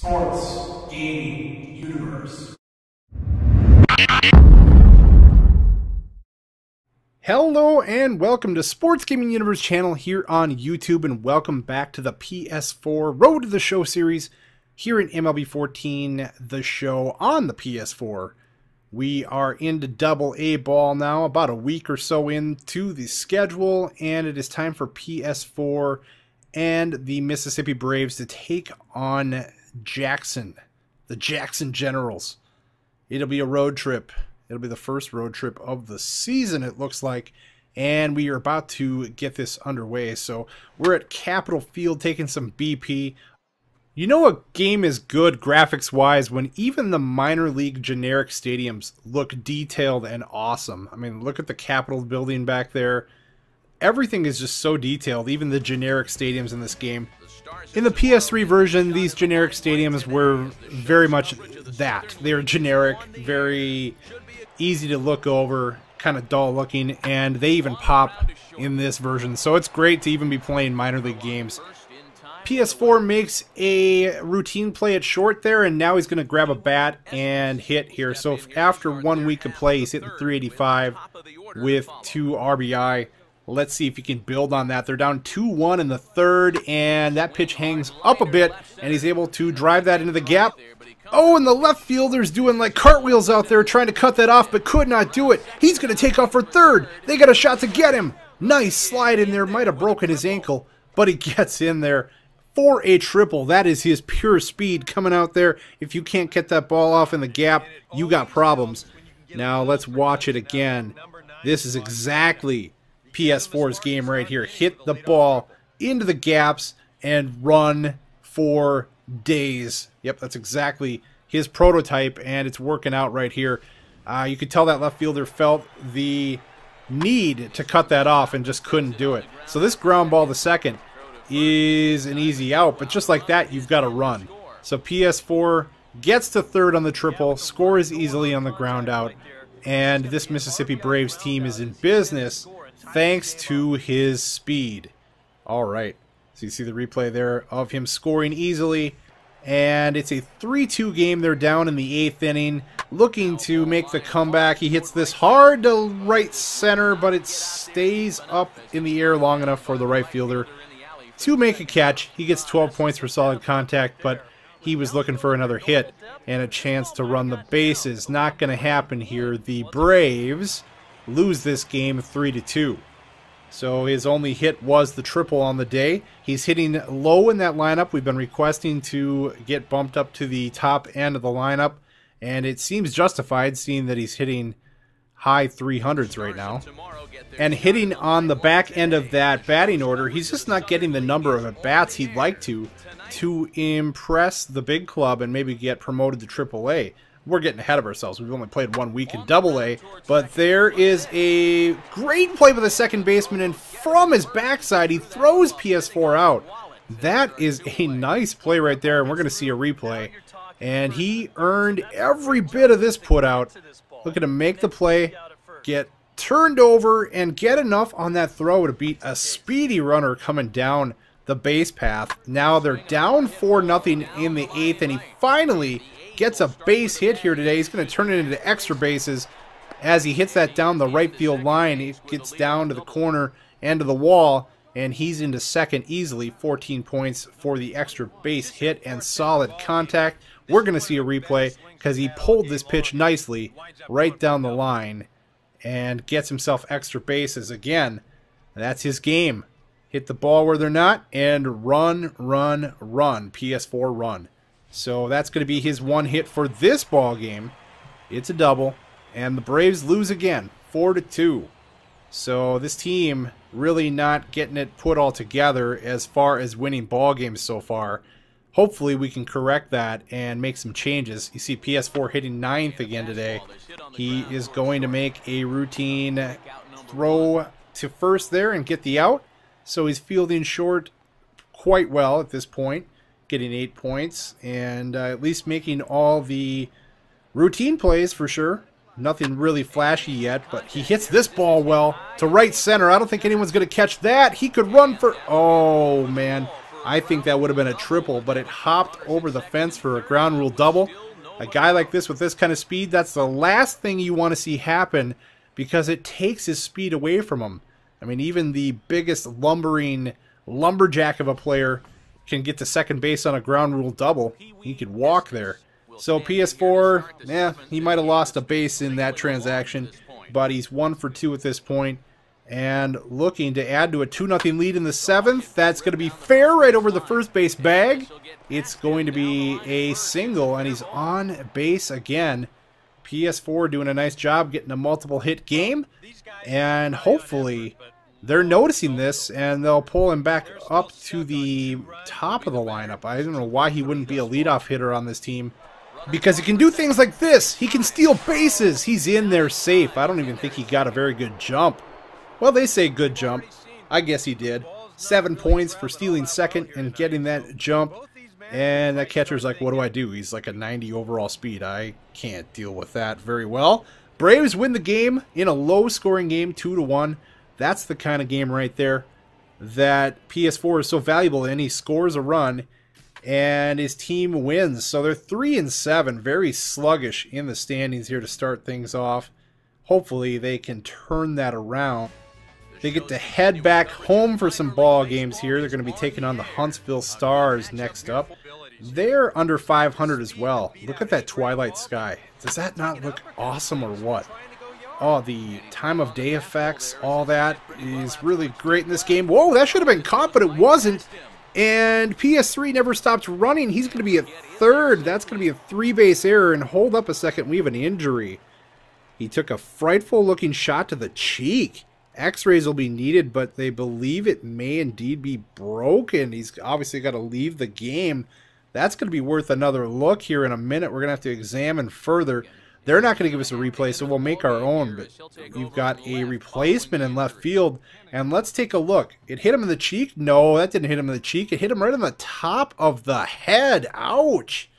Sports Gaming Universe. Hello and welcome to Sports Gaming Universe channel here on YouTube, and welcome back to the PS4 Road to the Show series here in MLB 14, the show on the PS4. We are into Double A ball now, about a week or so into the schedule, and it is time for PS4 and the Mississippi Braves to take on Jackson, the Jackson Generals. It'll be a road trip. It'll be the first road trip of the season, it looks like, and we are about to get this underway. So we're at Capitol Field taking some BP. You know a game is good graphics-wise when even the minor league generic stadiums look detailed and awesome. I mean, look at the Capitol building back there. Everything is just so detailed, even the generic stadiums in this game. In the PS3 version, these generic stadiums were very much that. They were generic, very easy to look over, kind of dull looking, and they even pop in this version. So it's great to even be playing minor league games. PS4 makes a routine play at short there, and now he's going to grab a bat and hit here. So after 1 week of play, he's hitting 385 with 2 RBI. Let's see if he can build on that. They're down 2-1 in the third, and that pitch hangs up a bit, and he's able to drive that into the gap. Oh, and the left fielder's doing like cartwheels out there trying to cut that off, but could not do it. He's going to take off for third. They got a shot to get him. Nice slide in there. Might have broken his ankle, but he gets in there for a triple. That is his pure speed coming out there. If you can't get that ball off in the gap, you got problems. Now let's watch it again. This is exactly PS4's game right here. Hit the ball into the gaps and run for days. Yep, that's exactly his prototype, and it's working out right here. You could tell that left fielder felt the need to cut that off and just couldn't do it. So this ground ball to second is an easy out, but just like that, you've got to run. So PS4 gets to third on the triple, scores easily on the ground out, and this Mississippi Braves team is in business thanks to his speed. All right, so you see the replay there of him scoring easily, and it's a 3-2 game. They're down in the 8th inning, looking to make the comeback. He hits this hard to right center, but it stays up in the air long enough for the right fielder to make a catch. He gets 12 points for solid contact, but he was looking for another hit and a chance to run the bases. Not going to happen here. The Braves lose this game 3-2. So his only hit was the triple on the day. He's hitting low in that lineup. We've been requesting to get bumped up to the top end of the lineup, and it seems justified seeing that he's hitting high 300s right now. And hitting on the back end of that batting order, he's just not getting the number of at-bats he'd like to impress the big club and maybe get promoted to AAA. We're getting ahead of ourselves. We've only played 1 week in AA, but there is a great play by the second baseman, and from his backside, he throws PS4 out. That is a nice play right there, and we're going to see a replay. And he earned every bit of this put out. Looking to make the play, get turned over, and get enough on that throw to beat a speedy runner coming down the base path. Now they're down 4-0 in the 8th, and he finally gets a base hit here today. He's going to turn it into extra bases as he hits that down the right field line. It gets down to the corner and to the wall, and he's into second easily. 14 points for the extra base hit and solid contact. We're going to see a replay because he pulled this pitch nicely right down the line and gets himself extra bases again. That's his game. Hit the ball where they're not and run, run, run. PS4 run. So that's going to be his one hit for this ball game. It's a double, and the Braves lose again, 4-2. So this team really not getting it put all together as far as winning ball games so far. Hopefully we can correct that and make some changes. You see PS4 hitting 9th again today. He is going to make a routine throw to first there and get the out. So he's fielding short quite well at this point, getting 8 points, and at least making all the routine plays for sure. Nothing really flashy yet, but he hits this ball well to right center. I don't think anyone's going to catch that. He could run for... Oh, man. I think that would have been a triple, but it hopped over the fence for a ground rule double. A guy like this with this kind of speed, that's the last thing you want to see happen because it takes his speed away from him. I mean, even the biggest lumbering lumberjack of a player can get to second base on a ground rule double. He could walk there. So PS4, yeah, he might have lost a base in that transaction, but he's 1 for 2 at this point. And looking to add to a 2-0 lead in the 7th. That's going to be fair right over the first base bag. It's going to be a single, and he's on base again. PS4 doing a nice job getting a multiple hit game. And hopefully they're noticing this, and they'll pull him back up to the top of the lineup. I don't know why he wouldn't be a leadoff hitter on this team. Because he can do things like this. He can steal bases. He's in there safe. I don't even think he got a very good jump. Well, they say good jump. I guess he did. 7 points for stealing second and getting that jump. And that catcher's like, what do I do? He's like a 90 overall speed. I can't deal with that very well. Braves win the game in a low-scoring game, 2-1. That's the kind of game right there that PS4 is so valuable in. He scores a run, and his team wins. So they're 3-7, very sluggish in the standings here to start things off. Hopefully they can turn that around. They get to head back home for some ball games here. They're going to be taking on the Huntsville Stars next up. They're under 500 as well. Look at that twilight sky. Does that not look awesome or what? Oh, the time of day effects, all that is really great in this game. Whoa, that should have been caught, but it wasn't. And PS3 never stopped running. He's going to be at third. That's going to be a 3-base error. And hold up a second, we have an injury. He took a frightful-looking shot to the cheek. X-rays will be needed, but they believe it may indeed be broken. He's obviously got to leave the game. That's going to be worth another look here in a minute. We're going to have to examine further. They're not going to give us a replay, so we'll make our own. But we've got a replacement in left field. And let's take a look. It hit him in the cheek? No, that didn't hit him in the cheek. It hit him right on the top of the head. Ouch!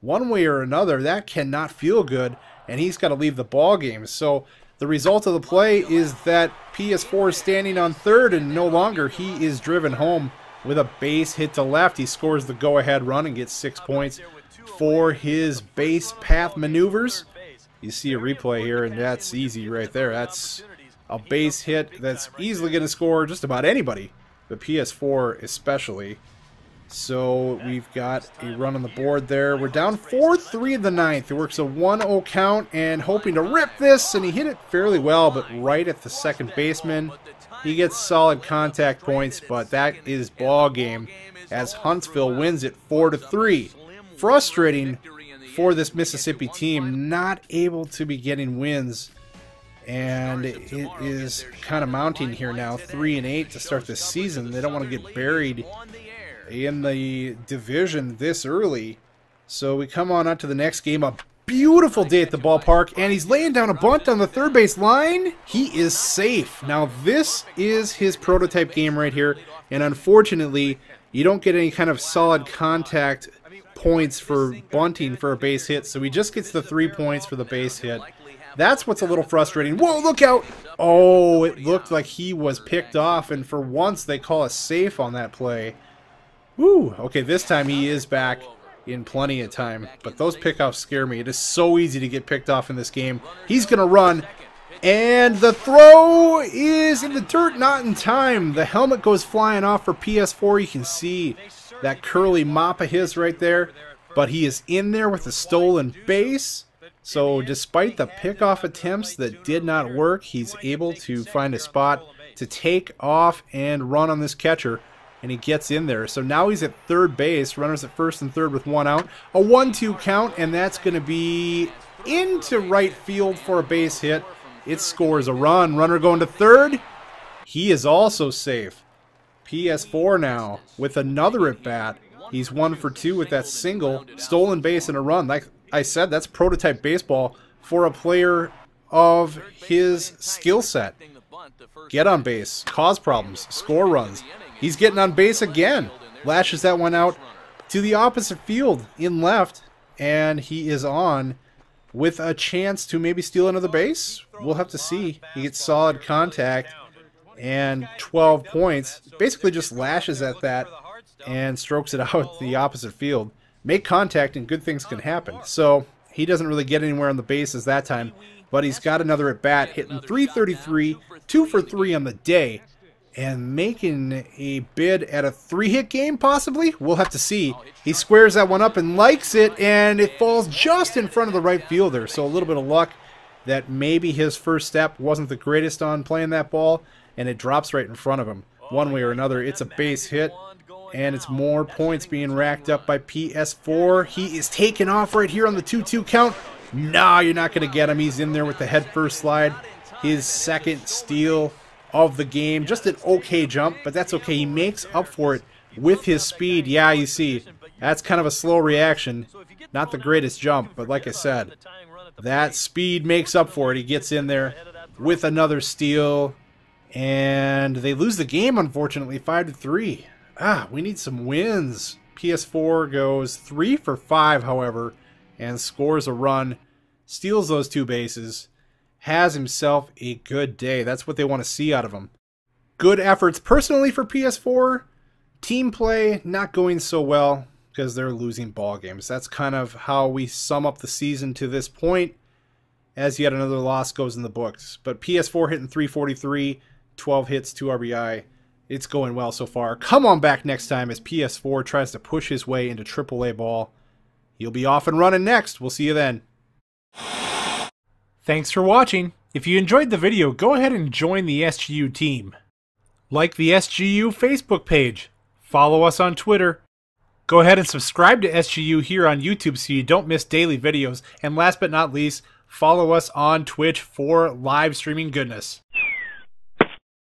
One way or another, that cannot feel good. And he's got to leave the ball game. So the result of the play is that PS4 is standing on third, and no longer he is driven home with a base hit to left. He scores the go-ahead run and gets 6 points for his base path maneuvers. You see a replay here, and that's easy right there. That's a base hit that's easily going to score just about anybody, the PS4 especially. So we've got a run on the board there. We're down 4-3 in the 9th. It works a 1-0 count and hoping to rip this, and he hit it fairly well, but right at the second baseman. He gets solid contact points, but that is ball game as Huntsville wins it 4-3. Frustrating for this Mississippi team, not able to be getting wins, and it is kind of mounting here now, 3-8 to start this season. They don't want to get buried in the division this early. So we come on up to the next game. A beautiful day at the ballpark, and he's laying down a bunt on the third base line. He is safe. Now this is his prototype game right here, and unfortunately you don't get any kind of solid contact points for bunting for a base hit, so he just gets the 3 points for the base hit. That's what's a little frustrating. Whoa, look out! Oh, it looked like he was picked off, and for once they call a safe on that play. Woo! Okay, this time he is back in plenty of time, but those pickoffs scare me. It is so easy to get picked off in this game. He's going to run, and the throw is in the dirt, not in time. The helmet goes flying off for PS4. You can see that curly mop of his right there, but he is in there with a stolen base. So despite the pickoff attempts that did not work, he's able to find a spot to take off and run on this catcher. And he gets in there. So now he's at third base. Runners at first and third with 1 out. A 1-2 count, and that's going to be into right field for a base hit. It scores a run. Runner going to third. He is also safe. PS4 now with another at bat. He's 1 for 2 with that single. Stolen base and a run. Like I said, that's prototype baseball for a player of his skill set. Get on base, cause problems, score runs. He's getting on base again. Lashes that one out to the opposite field in left, and he is on with a chance to maybe steal another base. We'll have to see. He gets solid contact and 12 points. Basically just lashes at that and strokes it out the opposite field. Make contact and good things can happen. So he doesn't really get anywhere on the bases that time, but he's got another at bat, hitting .333, 2 for 3 on the day, and making a bid at a 3-hit game possibly. We'll have to see. He squares that one up and likes it, and it falls just in front of the right fielder. So a little bit of luck that maybe his first step wasn't the greatest on playing that ball, and it drops right in front of him. One way or another, it's a base hit, and it's more points being racked up by PS4. He is taken off right here on the 2-2 count. No, you're not going to get him. He's in there with the head first slide. His second steal of the game. Just an okay jump, but that's okay. He makes up for it with his speed. Yeah, you see, that's kind of a slow reaction. Not the greatest jump, but like I said, that speed makes up for it. He gets in there with another steal, and they lose the game, unfortunately, 5-3. We need some wins. PS4 goes 3 for 5, however, and scores a run, steals those 2 bases, has himself a good day. That's what they want to see out of him. Good efforts personally for PS4. Team play not going so well because they're losing ball games. That's kind of how we sum up the season to this point, as yet another loss goes in the books. But PS4 hitting .343, 12 hits, 2 RBI. It's going well so far. Come on back next time as PS4 tries to push his way into AAA ball. He'll be off and running next. We'll see you then. Thanks for watching. If you enjoyed the video, go ahead and join the SGU team. Like the SGU Facebook page. Follow us on Twitter. Go ahead and subscribe to SGU here on YouTube so you don't miss daily videos. And last but not least, follow us on Twitch for live streaming goodness.